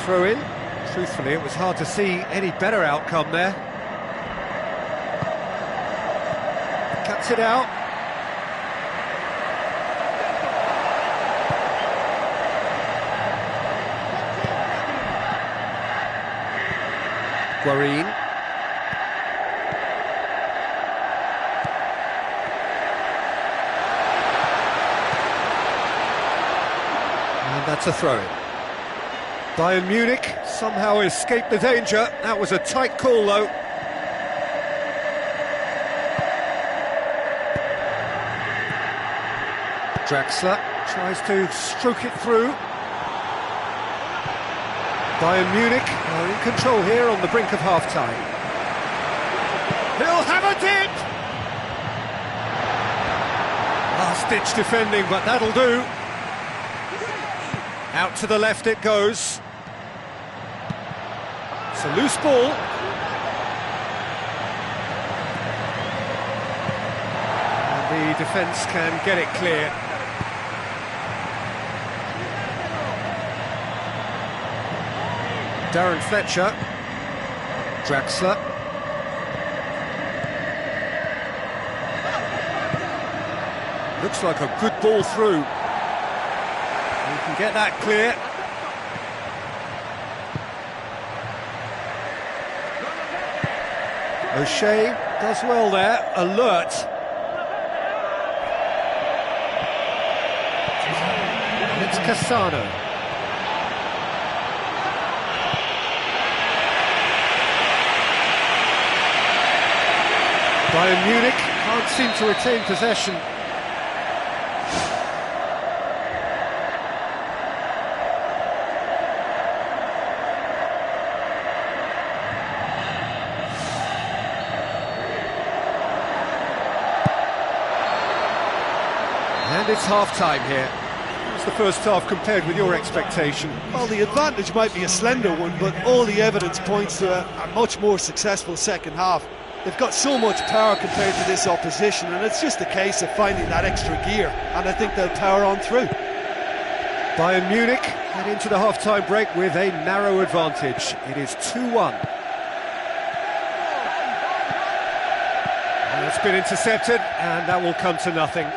throw in. Truthfully, it was hard to see any better outcome there. Cuts it out. Guarin. And that's a throw-in. Bayern Munich somehow escaped the danger. That was a tight call, though. Draxler tries to stroke it through. Bayern Munich are in control here on the brink of half-time. He'll have a dip! Last-ditch defending, but that'll do. Out to the left it goes. It's a loose ball. And the defence can get it clear. Darren Fletcher. Draxler. Looks like a good ball through. You can get that clear. O'Shea does well there, alert. It's Cassano. Bayern Munich can't seem to retain possession. And it's half-time here. What's the first half compared with your expectation? Well, the advantage might be a slender one, but all the evidence points to a much more successful second half. They've got so much power compared to this opposition, and it's just a case of finding that extra gear, and I think they'll power on through. Bayern Munich head into the half-time break with a narrow advantage. It is 2-1. And it's been intercepted, and that will come to nothing.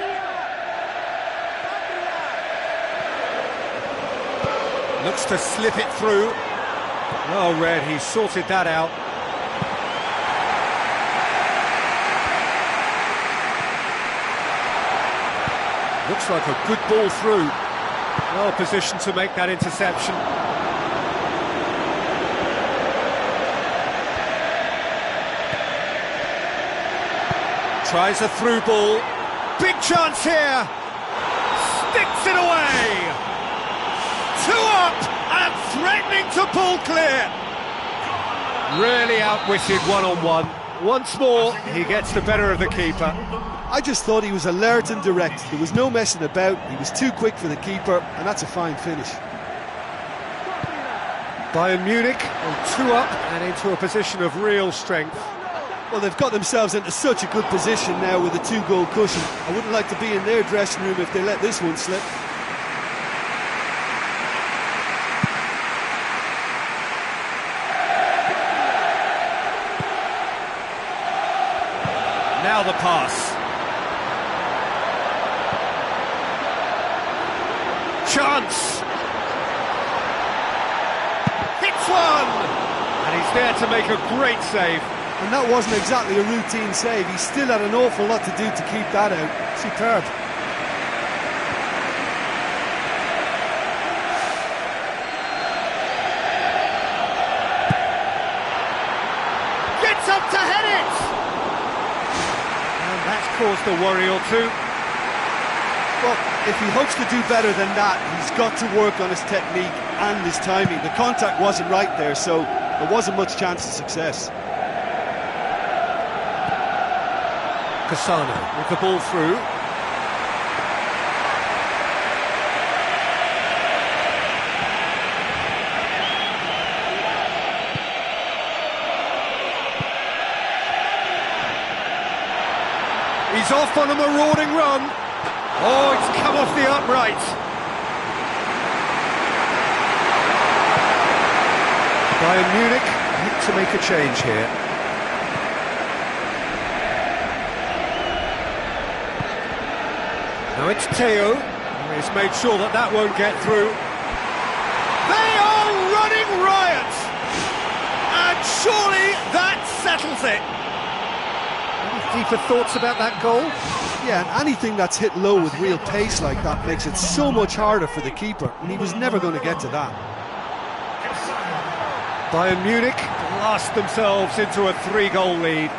Looks to slip it through. Well read, he sorted that out. Looks like a good ball through. Well positioned to make that interception. Tries a through ball. Big chance here. Sticks it away. 2 up and threatening to pull clear. Really outwitted one-on-one. Once more, he gets the better of the keeper. I just thought he was alert and direct. There was no messing about. He was too quick for the keeper, and that's a fine finish. Bayern Munich on 2 up and into a position of real strength. Well, they've got themselves into such a good position now with a 2-goal cushion. I wouldn't like to be in their dressing room if they let this one slip. Now the pass. Chance. Hits one. And he's there to make a great save. And that wasn't exactly a routine save. He still had an awful lot to do to keep that out. Superb. Gets up to head it. And that's caused a worry or two. Well, if he hopes to do better than that, he's got to work on his technique and his timing. The contact wasn't right there, so there wasn't much chance of success. Cassano with the ball through. He's off on a marauding run. Oh, it's come off the upright. Bayern Munich need to make a change here. Now it's Theo, who has made sure that that won't get through. They are running riot! And surely that settles it! Any deeper thoughts about that goal? Yeah, and anything that's hit low with real pace like that makes it so much harder for the keeper, and he was never going to get to that. Bayern Munich blast themselves into a 3-goal lead.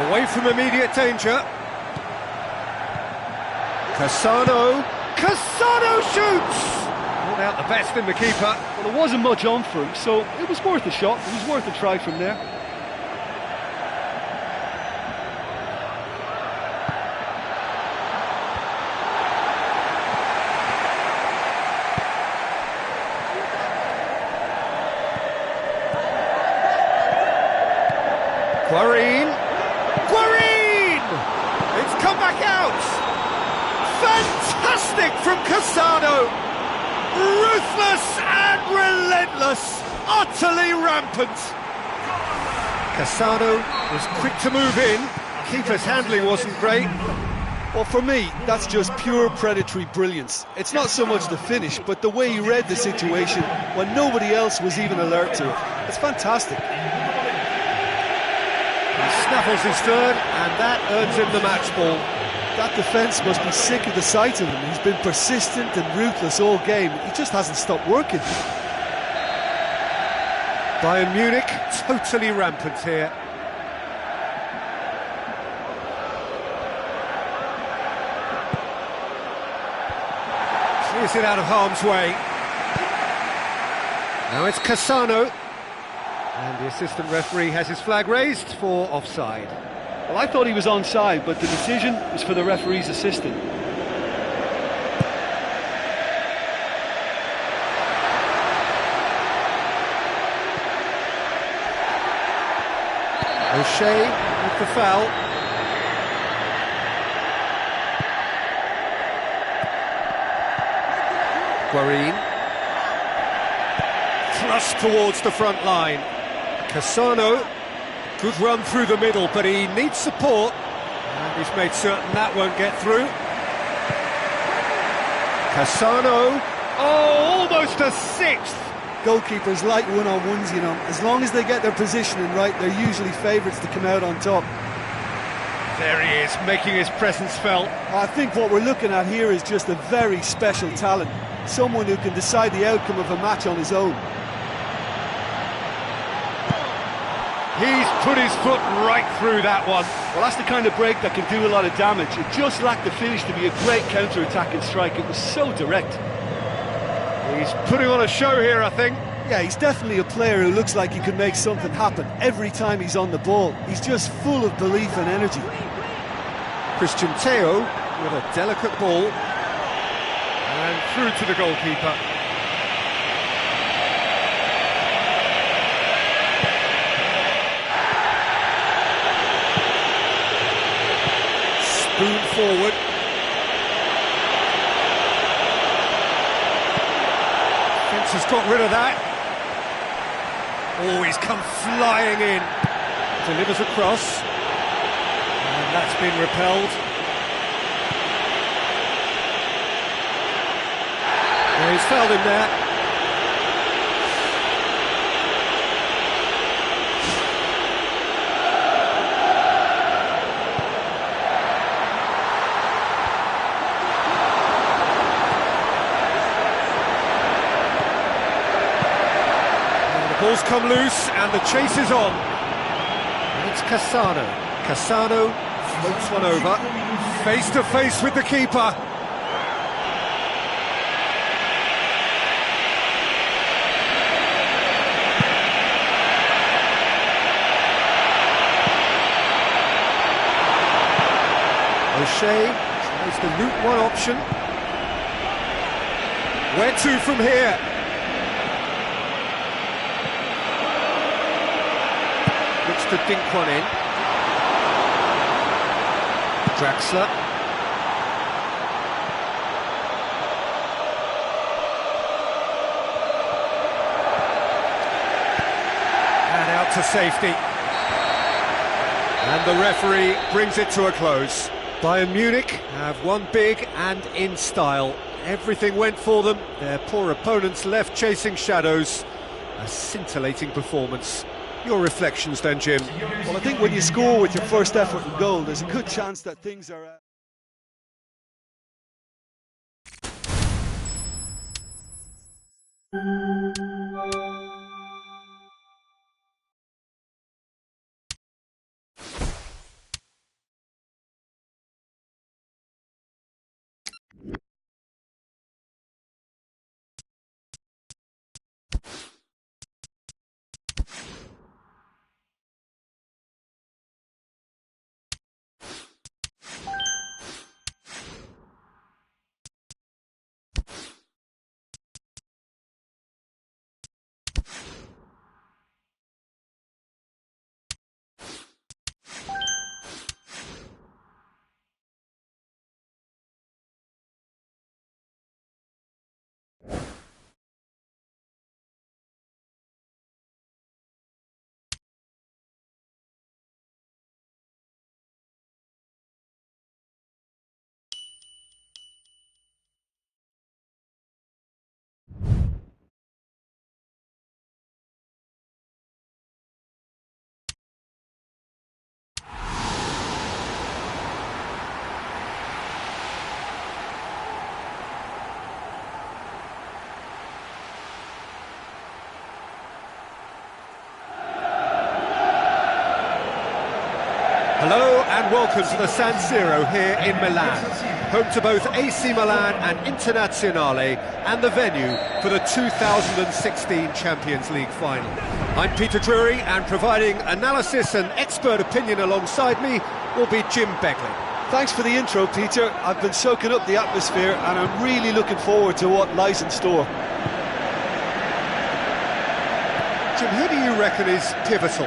Away from immediate danger. Cassano shoots! Pulled out the best in the keeper. Well, there wasn't much on for him, so it was worth a shot. It was worth a try from there. Guarin! It's come back out! Fantastic from Cassano! Ruthless and relentless! Utterly rampant! Cassano was quick to move in. Keeper's handling wasn't great. Well, for me, that's just pure predatory brilliance. It's not so much the finish, but the way he read the situation when nobody else was even alert to it. It's fantastic. He snaffles his third, and that earns him the match ball. That defence must be sick of the sight of him. He's been persistent and ruthless all game. He just hasn't stopped working. Bayern Munich totally rampant here. Clears it out of harm's way. Now it's Cassano. And the assistant referee has his flag raised for offside. Well, I thought he was onside, but the decision was for the referee's assistant. O'Shea with the foul. Guarin. Thrust towards the front line. Cassano, good run through the middle, but he needs support, and he's made certain that won't get through. Cassano, oh, almost a sixth! Goalkeepers like one-on-ones, you know. As long as they get their positioning right, they're usually favourites to come out on top. There he is, making his presence felt. I think what we're looking at here is just a very special talent. Someone who can decide the outcome of a match on his own. He's put his foot right through that one. Well, that's the kind of break that can do a lot of damage. It just lacked the finish to be a great counter-attacking strike. It was so direct. He's putting on a show here, I think. Yeah, he's definitely a player who looks like he could make something happen every time he's on the ball. He's just full of belief and energy. Christian Theo with a delicate ball. And through to the goalkeeper. Spoon forward. Fence has got rid of that. Oh, he's come flying in. Delivers across. And that's been repelled. Yeah, he's fouled him there. Ball's come loose and the chase is on. And it's Cassano. Cassano floats one over. Face to face with the keeper. O'Shea tries the route one option. Where to from here? Looks to dink one in. Draxler. out to safety. And the referee brings it to a close. Bayern Munich have won big and in style. Everything went for them. Their poor opponents left chasing shadows. A scintillating performance. Your reflections then, Jim? Well, I think when you score with your first effort and goal, there's a good chance that things are... Hello and welcome to the San Siro here in Milan, home to both AC Milan and Internazionale, and the venue for the 2016 Champions League final. I'm Peter Drury, and providing analysis and expert opinion alongside me will be Jim Begley. Thanks for the intro, Peter. I've been soaking up the atmosphere and I'm really looking forward to what lies in store. Jim, who do you reckon is pivotal?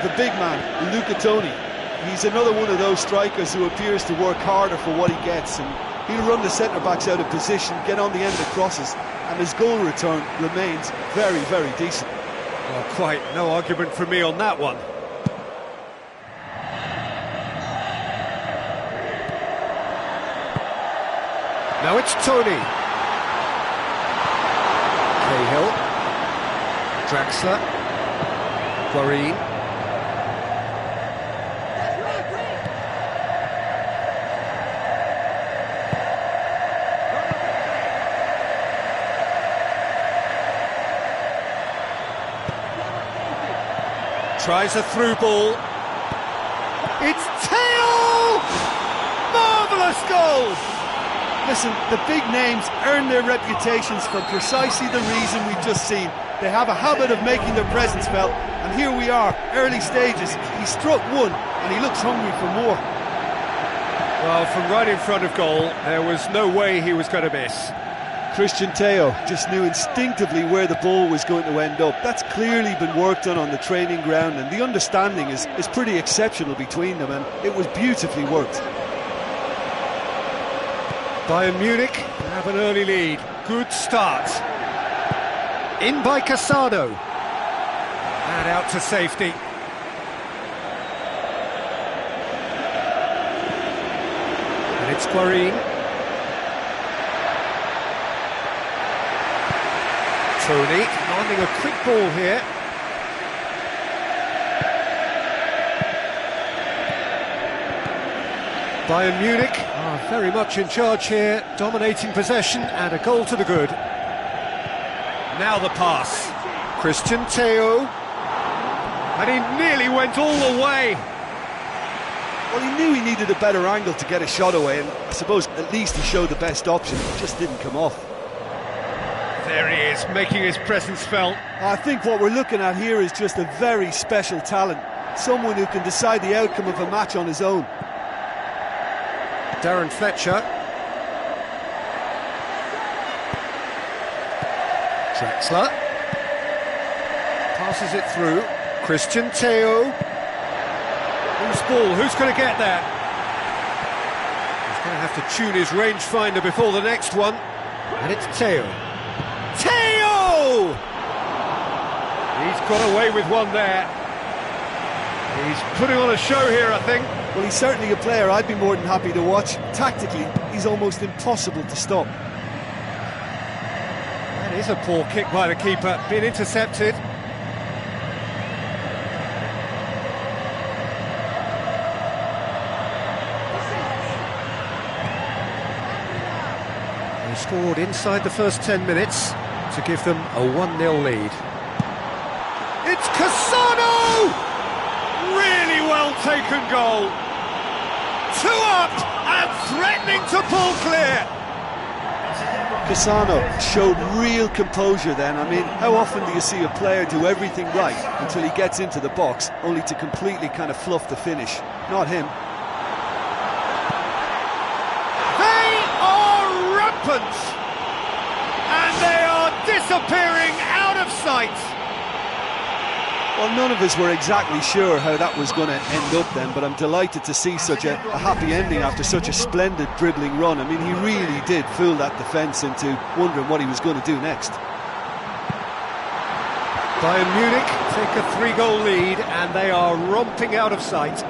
The big man, Luca Toni. He's another one of those strikers who appears to work harder for what he gets, and he'll run the centre-backs out of position, get on the end of crosses, and his goal return remains very, very decent. Oh, quite no argument from me on that one. Now it's Toni. Cahill. Draxler. Guarin. Tries a through ball. It's Theo! Marvellous goal! Listen, the big names earn their reputations for precisely the reason we've just seen. They have a habit of making their presence felt, and here we are, early stages. He struck one, and he looks hungry for more. Well, from right in front of goal, there was no way he was going to miss. Christian Theo just knew instinctively where the ball was going to end up. That's clearly been worked on the training ground, and the understanding is pretty exceptional between them, and it was beautifully worked. Bayern Munich have an early lead. Good start. In by Casado. And out to safety. And it's Guarin. Toni commanding a quick ball here. Bayern Munich are very much in charge here, dominating possession, and a goal to the good. Now the pass. Christian Theo. And he nearly went all the way. Well, he knew he needed a better angle to get a shot away, and I suppose at least he showed the best option. It just didn't come off. There he is, making his presence felt. I think what we're looking at here is just a very special talent. Someone who can decide the outcome of a match on his own. Darren Fletcher. Draxler. Passes it through. Christian Theo. Loose ball, who's going to get there? He's going to have to tune his rangefinder before the next one. And it's Theo. Theo! He's got away with one there. He's putting on a show here, I think. Well, he's certainly a player I'd be more than happy to watch. Tactically, he's almost impossible to stop. That is a poor kick by the keeper, been intercepted. They scored inside the first 10 minutes to give them a 1-0 lead. It's Cassano! Really well taken goal. 2 up and threatening to pull clear. Cassano showed real composure then. I mean, how often do you see a player do everything right until he gets into the box, only to completely kind of fluff the finish? Not him. They are rampant! And they are disappearing out of sight. Well, none of us were exactly sure how that was going to end up then, but I'm delighted to see such a happy ending after such a splendid dribbling run. I mean, he really did fool that defence into wondering what he was going to do next. Bayern Munich take a 3-goal lead and they are romping out of sight.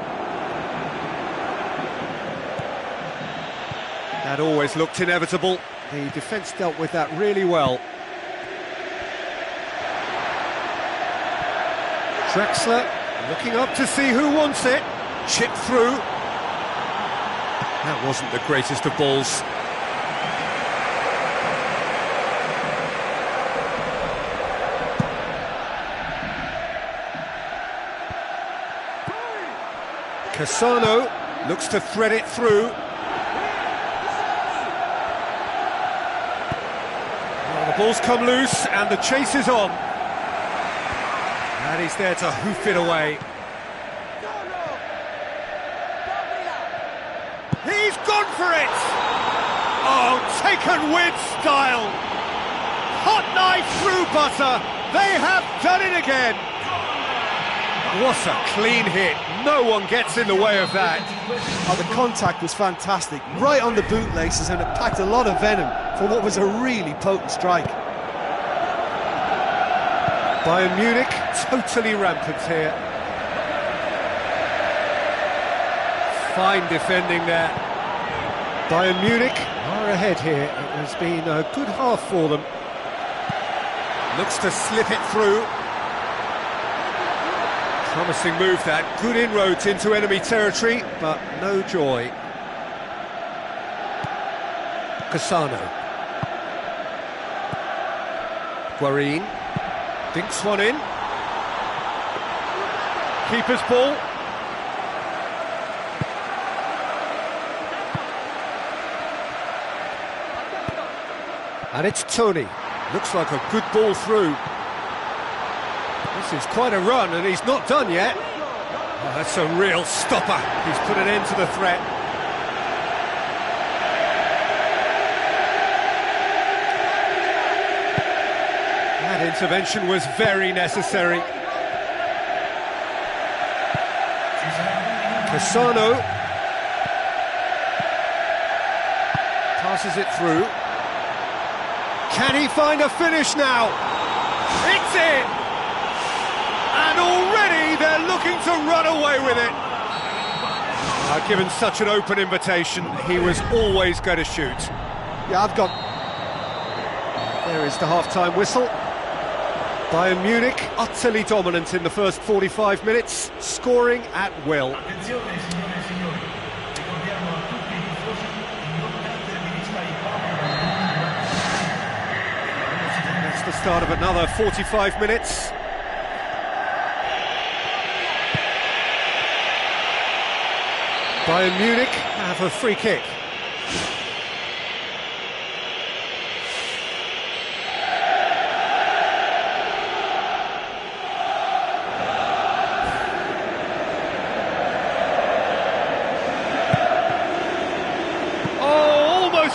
That always looked inevitable. The defence dealt with that really well. Drexler looking up to see who wants it. Chip through. That wasn't the greatest of balls. Cassano looks to thread it through. Well, the ball's come loose and the chase is on. And he's there to hoof it away. He's gone for it! Oh, taken with style! Hot knife through butter! They have done it again! What a clean hit! No one gets in the way of that. Oh, the contact was fantastic, right on the bootlaces, and it packed a lot of venom for what was a really potent strike. Bayern Munich totally rampant here. Fine defending there. Bayern Munich are ahead here. It has been a good half for them. Looks to slip it through. Promising move that. Good inroads into enemy territory, but no joy. Cassano. Guarin. Dinks one in. Keeper's ball. And it's Tony. Looks like a good ball through. This is quite a run and he's not done yet. Oh, that's a real stopper. He's put an end to the threat. That intervention was very necessary. Cassano passes it through. Can he find a finish now? It's in! And already they're looking to run away with it. Given such an open invitation, he was always going to shoot. Yeah, I've got... There is the half-time whistle. Bayern Munich utterly dominant in the first 45 minutes, scoring at will. That's the start of another 45 minutes. Bayern Munich have a free kick.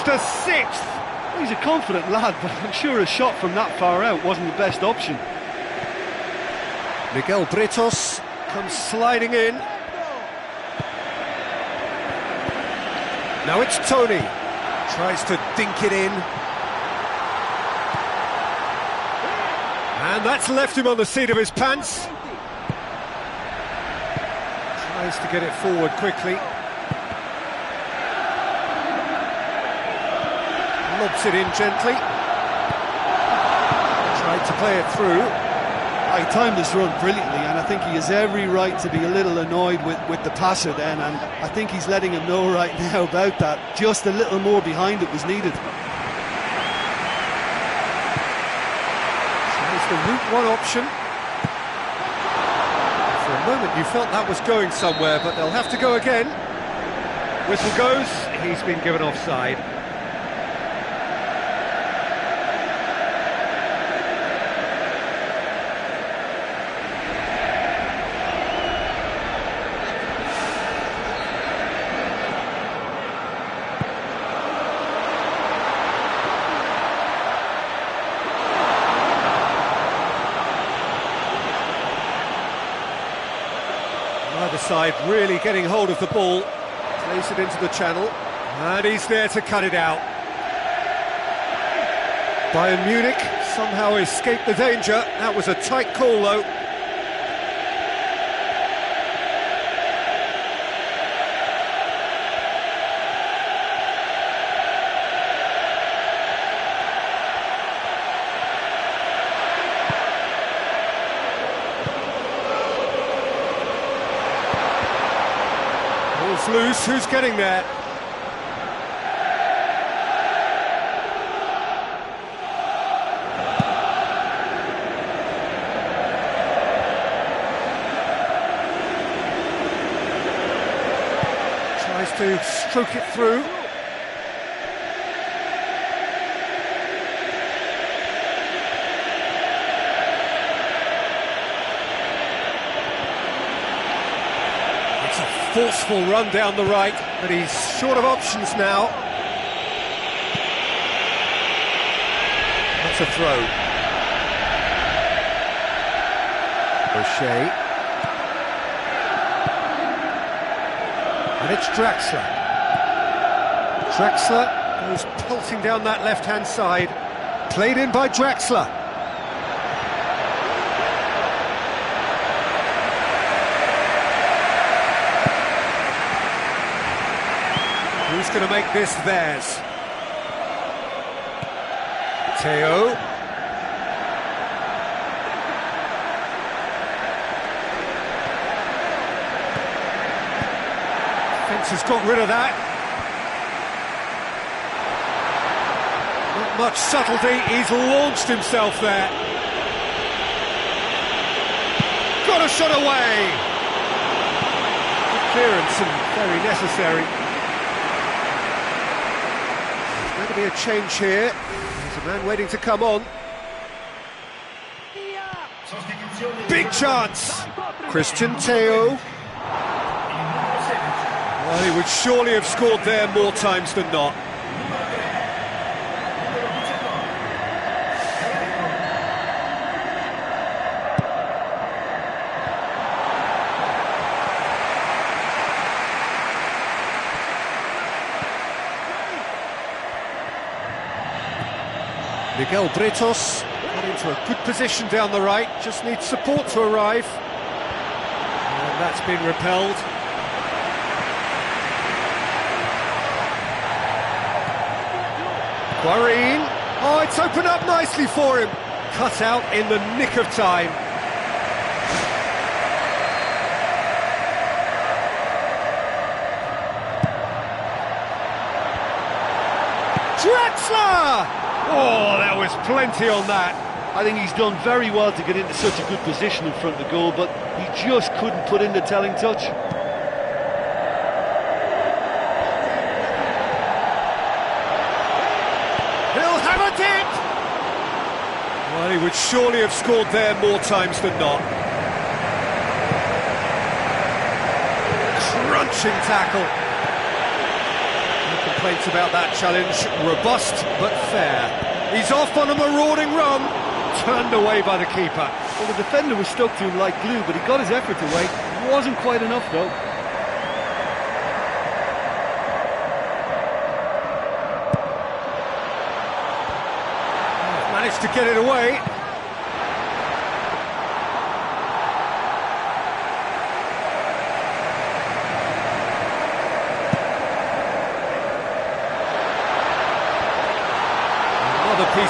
A sixth. He's a confident lad, but I'm sure a shot from that far out wasn't the best option. Miguel Britos comes sliding in. Now it's Tony. Tries to dink it in. And that's left him on the seat of his pants. Tries to get it forward quickly. Lobs it in gently. Tried to play it through. He timed this run brilliantly, and I think he has every right to be a little annoyed with the passer then, and I think he's letting him know right now about that. Just a little more behind it was needed. Tries the route one option. For a moment you felt that was going somewhere, but they'll have to go again. Whistle goes, he's been given offside. Either side really getting hold of the ball, plays it into the channel, and he's there to cut it out. Bayern Munich somehow escaped the danger. That was a tight call though. Loose, who's getting there? Tries to stroke it through. Forceful run down the right, but he's short of options now. That's a throw. O'Shea. And it's Draxler. Draxler goes pelting down that left-hand side. Played in by Draxler. Who's going to make this theirs? Theo. Fence has got rid of that. Not much subtlety, he's launched himself there. Got a shot away! Good clearance and very necessary. There's going to be a change here. There's a man waiting to come on. Big chance! Christian Theo. Well, he would surely have scored there more times than not. Miguel Britos got into a good position down the right, just needs support to arrive. And that's been repelled. Guarin, oh, it's opened up nicely for him. Cut out in the nick of time. Draxler! Oh, there was plenty on that. I think he's done very well to get into such a good position in front of the goal, but he just couldn't put in the telling touch. He'll have a dip! Well, he would surely have scored there more times than not. Crunching tackle. No complaints about that challenge. Robust, but fair. He's off on a marauding run. Turned away by the keeper. Well, the defender was stuck to him like glue, but he got his effort away. Wasn't quite enough, though. Managed to get it away.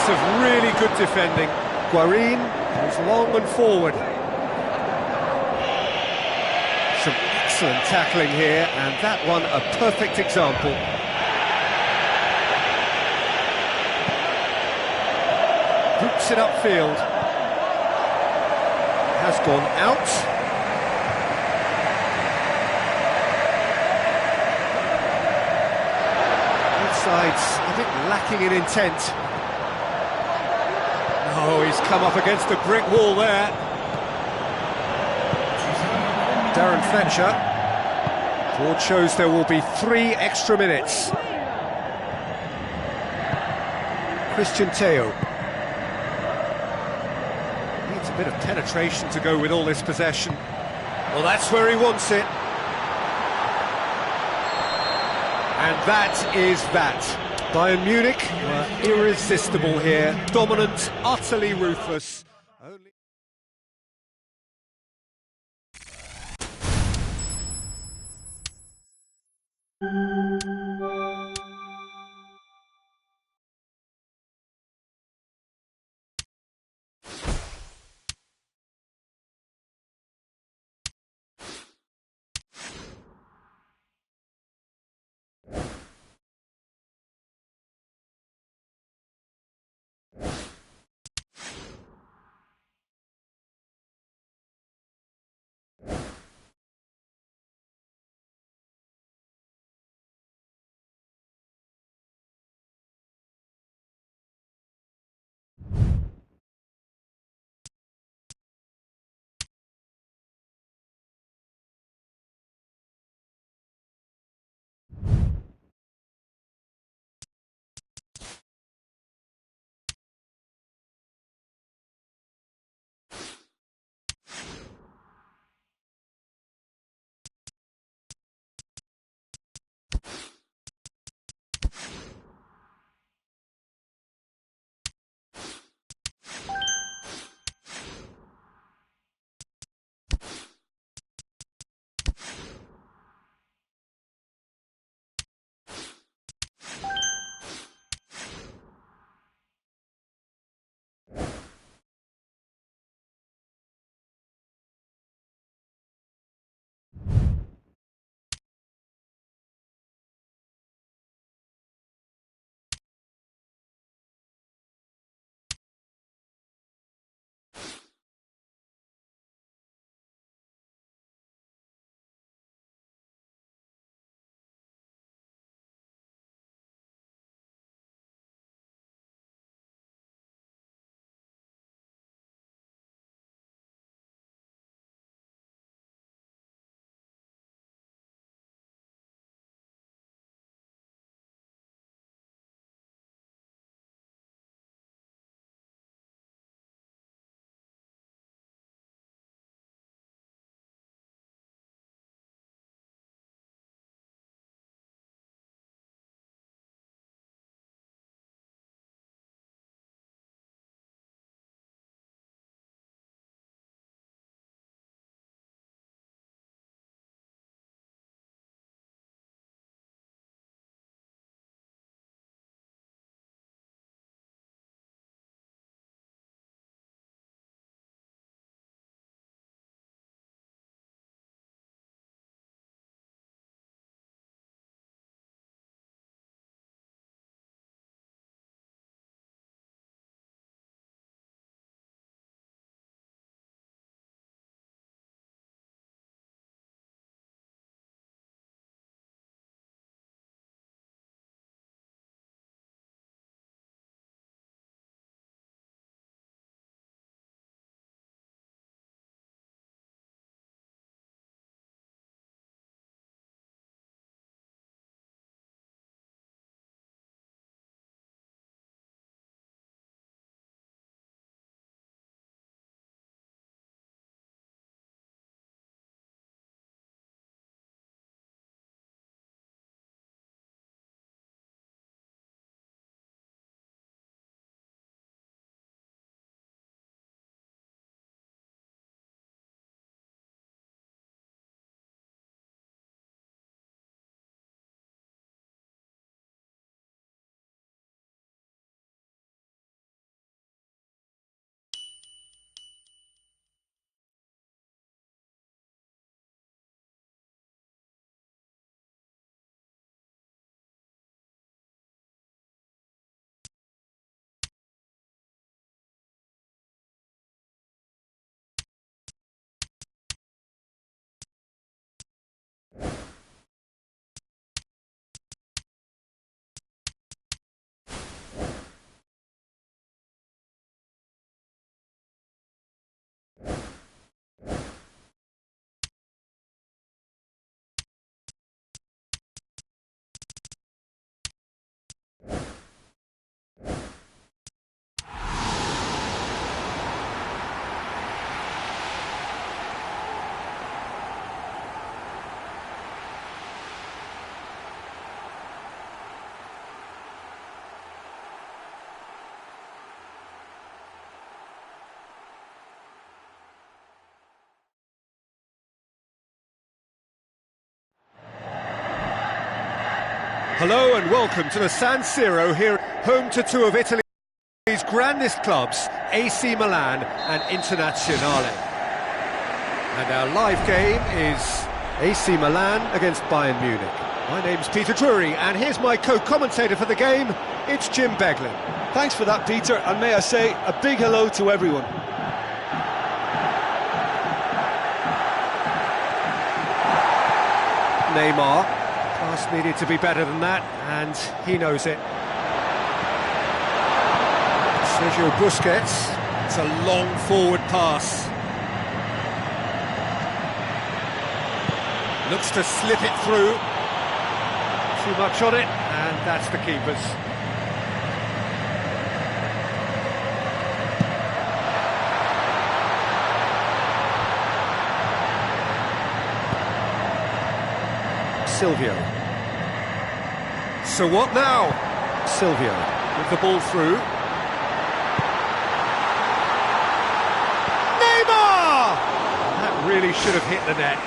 piece of really good defending. Guarin goes long and forward. Some excellent tackling here, and that one a perfect example. Boots it upfield. Has gone out. Both sides a bit lacking in intent. Oh, he's come up against a brick wall there. Darren Fletcher. Board shows there will be 3 extra minutes. Christian Teo. Needs a bit of penetration to go with all this possession. Well, that's where he wants it. And that is that. Bayern Munich were irresistible here. Dominant, utterly ruthless. Hello and welcome to the San Siro here, home to two of Italy's grandest clubs, AC Milan and Internazionale. And our live game is AC Milan against Bayern Munich. My name's Peter Drury, and here's my co-commentator for the game, it's Jim Beglin. Thanks for that, Peter, and may I say a big hello to everyone. Neymar, pass needed to be better than that, and he knows it. Sergio Busquets, it's a long forward pass. Looks to slip it through. Too much on it, and that's the keeper's. Silvio. So what now? Silvio with the ball through. Neymar! That really should have hit the net.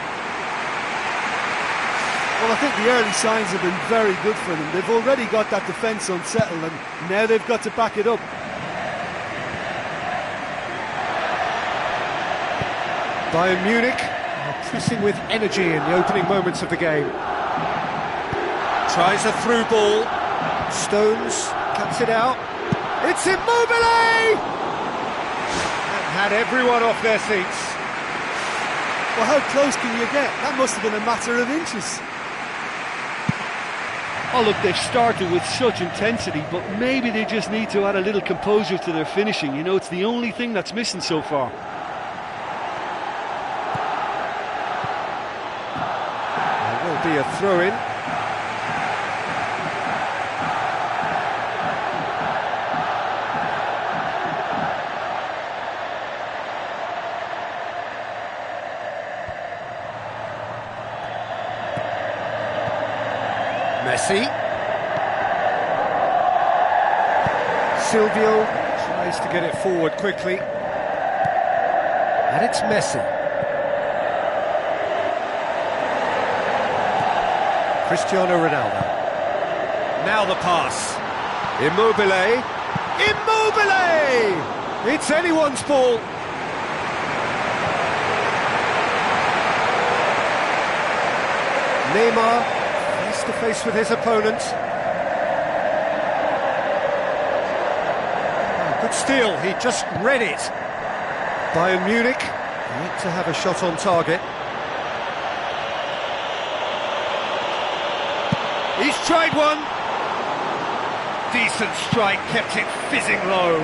Well, I think the early signs have been very good for them. They've already got that defence unsettled, and now they've got to back it up. Bayern Munich are pressing with energy in the opening moments of the game. Tries a through ball. Stones cuts it out. It's Immobile! And had everyone off their seats. Well, how close can you get? That must have been a matter of inches. Oh, look, they've started with such intensity, but maybe they just need to add a little composure to their finishing. You know, it's the only thing that's missing so far. There will be a throw-in. Messi. Silvio tries to get it forward quickly. And it's Messi. Cristiano Ronaldo. Now the pass. Immobile. Immobile! It's anyone's ball. Neymar to face with his opponent. Oh, good steal, he just read it. Bayern Munich need to have a shot on target. He's tried one. Decent strike, kept it fizzing low.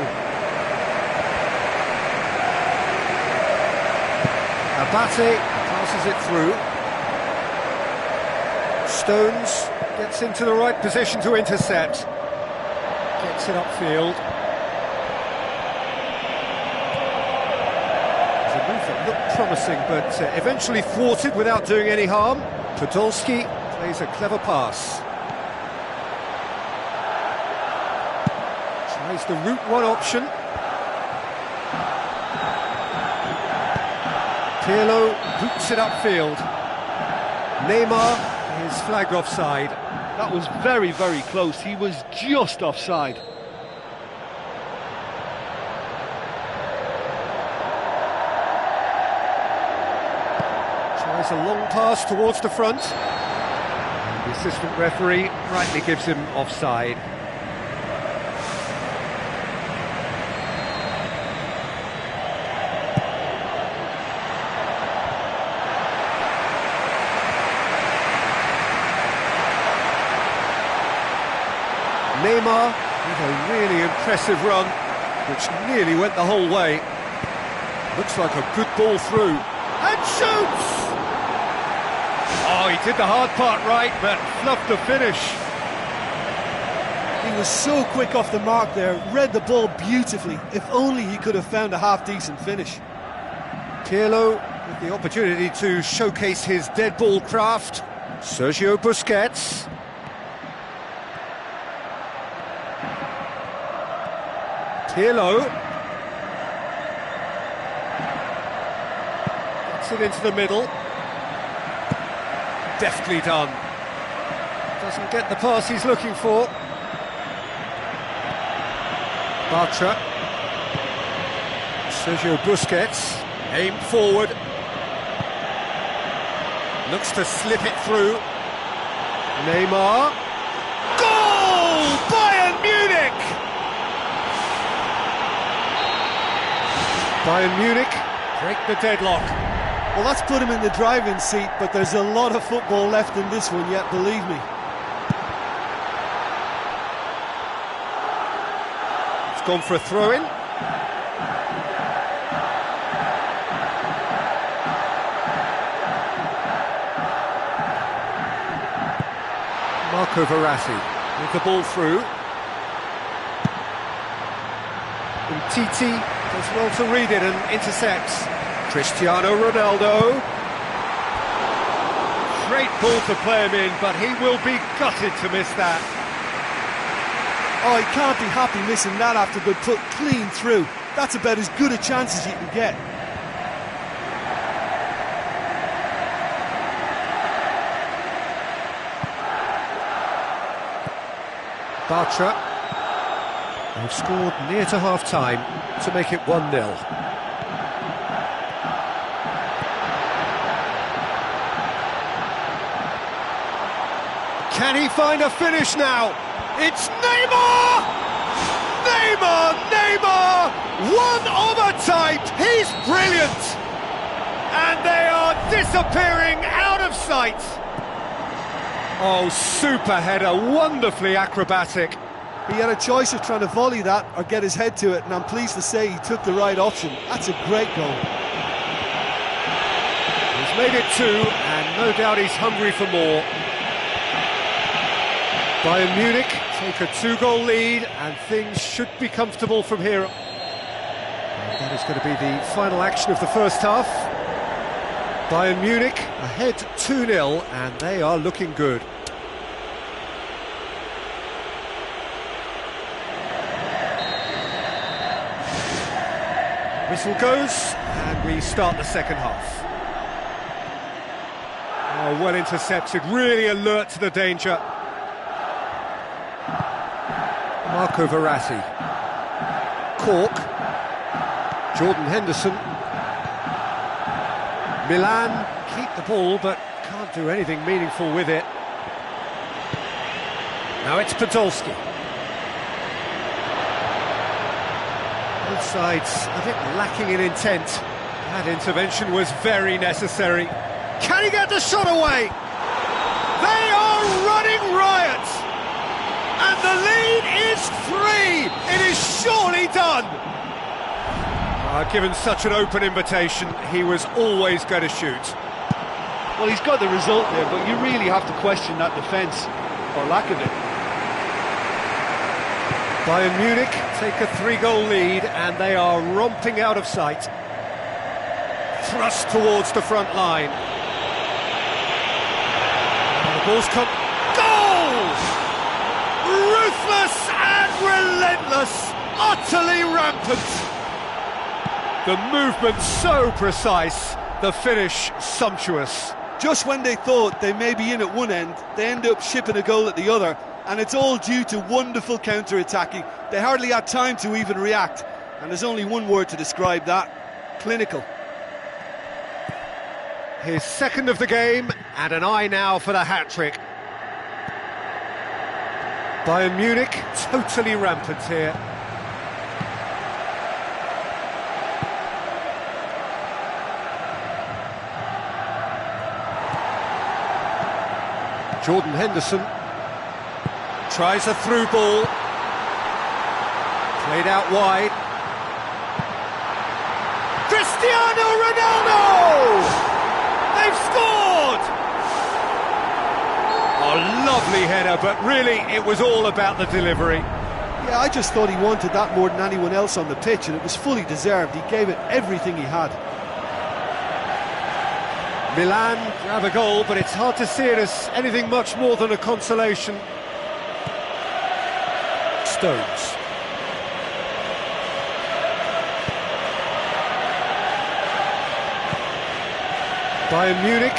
Abate passes it through. Stones gets into the right position to intercept. Gets it upfield. It's a move that looked promising, but eventually thwarted without doing any harm. Podolski plays a clever pass. Tries the route one option. Pirlo boots it upfield. Neymar is flagged offside. That was very, very close. He was just offside. Tries a long pass towards the front. And the assistant referee rightly gives him offside. Neymar with a really impressive run, which nearly went the whole way. Looks like a good ball through. And shoots! Oh, he did the hard part right, but fluffed the finish. He was so quick off the mark there, read the ball beautifully. If only he could have found a half-decent finish. Pirlo with the opportunity to showcase his dead ball craft. Sergio Busquets. Pirlo gets it into the middle. Deftly done. Doesn't get the pass he's looking for. Bartra. Sergio Busquets. Aim forward. Looks to slip it through. Neymar. Goal! Bayern Munich! Bayern Munich break the deadlock. Well, that's put him in the driving seat, but there's a lot of football left in this one yet, believe me. It's gone for a throw-in. Marco Verratti with the ball through. And Titi does well to read it and intercepts. Cristiano Ronaldo. Great ball to play him in, but he will be gutted to miss that. Oh, he can't be happy missing that after being put clean through. That's about as good a chance as you can get. Bartra. They've scored near to half-time to make it 1-0. Can he find a finish now? It's Neymar! Neymar! Neymar! One of a type! He's brilliant! And they are disappearing out of sight! Oh, super header, wonderfully acrobatic. He had a choice of trying to volley that or get his head to it, and I'm pleased to say he took the right option. That's a great goal. He's made it 2, and no doubt he's hungry for more. Bayern Munich take a 2-goal lead, and things should be comfortable from here. And that is going to be the final action of the first half. Bayern Munich ahead 2-0, and they are looking good. Whistle goes, and we start the second half. Oh, well intercepted, really alert to the danger. Marco Verratti. Cork. Jordan Henderson. Milan keep the ball, but can't do anything meaningful with it. Now it's Podolski. Both sides a bit lacking in intent. That intervention was very necessary. Can he get the shot away? They are running riot! And the lead is 3! It is surely done! Given such an open invitation, he was always going to shoot. Well, he's got the result there, but you really have to question that defence, or lack of it. Bayern Munich take a 3-goal lead, and they are romping out of sight. Thrust towards the front line. And the ball's come... Goal! Ruthless and relentless, utterly rampant. The movement so precise, the finish sumptuous. Just when they thought they may be in at one end, they end up shipping a goal at the other, and it's all due to wonderful counter-attacking. They hardly had time to even react, and there's only one word to describe that: clinical. His second of the game, and an eye now for the hat-trick. Bayern Munich totally rampant here. Jordan Henderson tries a through ball, played out wide. Cristiano Ronaldo! They've scored! Oh, lovely header, but really it was all about the delivery. Yeah, I just thought he wanted that more than anyone else on the pitch, and it was fully deserved. He gave it everything he had. Milan grab a goal, but it's hard to see it as anything much more than a consolation. Stones. Bayern Munich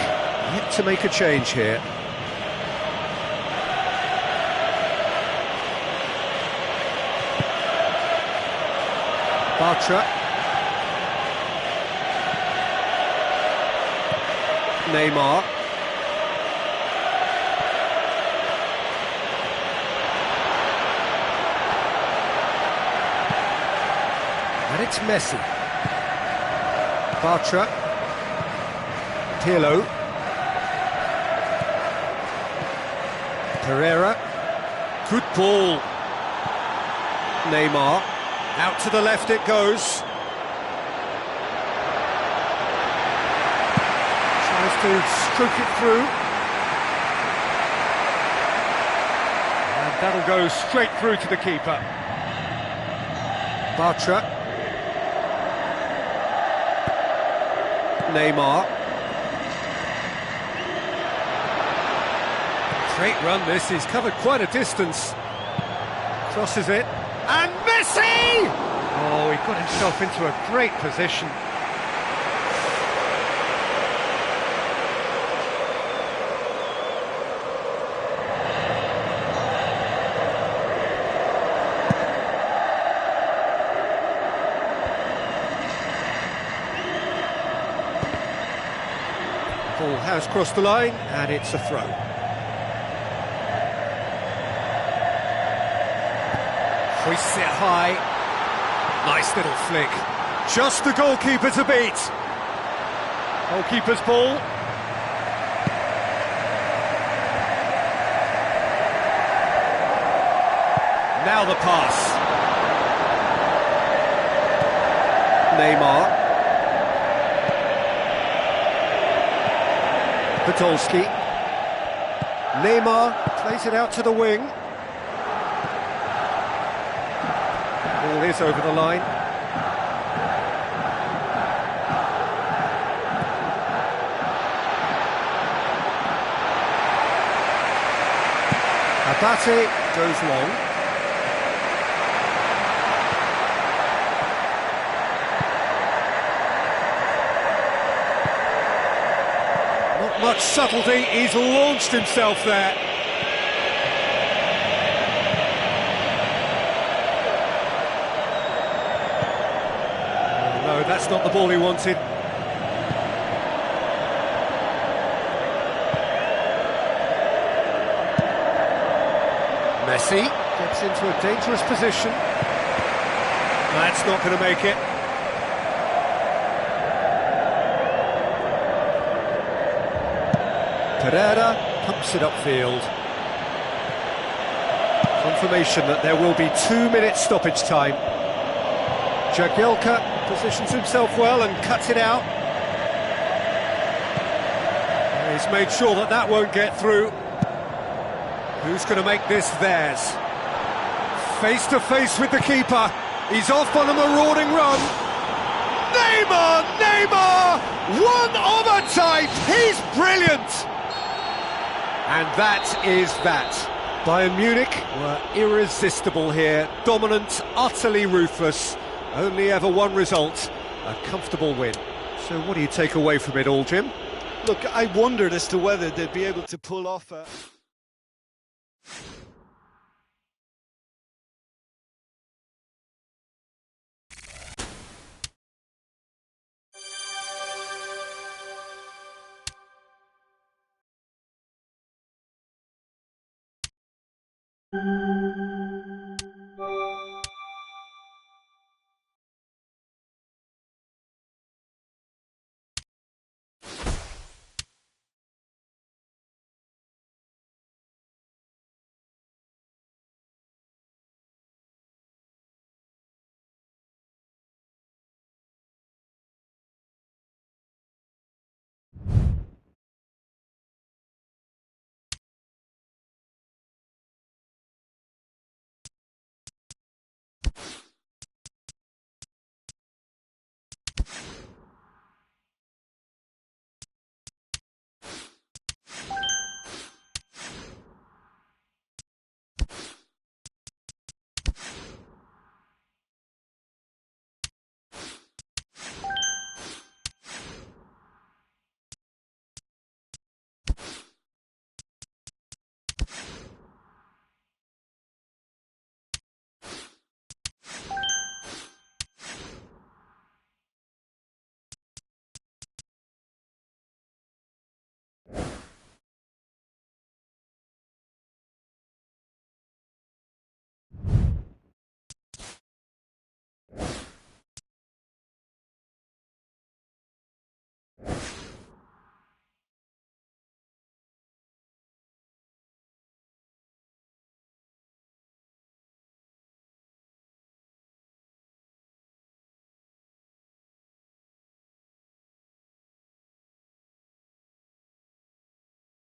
yet to make a change here. Bartra. Neymar. And it's Messi. Bartra. Pirlo. Pereira. Good ball. Neymar. Out to the left it goes. Tries to stroke it through. And that'll go straight through to the keeper. Bartra. Neymar. Great run this, he's covered quite a distance. Crosses it. And Messi! Oh, he got himself into a great position. Ball has crossed the line, and it's a throw. Hoists it high. Nice little flick. Just the goalkeeper to beat. Goalkeeper's ball. Now the pass. Neymar. Podolski. Neymar plays it out to the wing. Ball is over the line. Abate goes long. Not much subtlety, he's launched himself there. No, that's not the ball he wanted. Messi gets into a dangerous position. That's not going to make it. Pereira pumps it upfield. Confirmation that there will be 2 minutes stoppage time. Jagielka positions himself well and cuts it out. He's made sure that that won't get through. Who's going to make this theirs? Face to face with the keeper. He's off on a marauding run. Neymar! Neymar! One of a type! He's brilliant! And that is that. Bayern Munich were irresistible here. Dominant, utterly ruthless. Only ever one result, a comfortable win. So what do you take away from it all, Jim? Look, I wondered as to whether they'd be able to pull off a...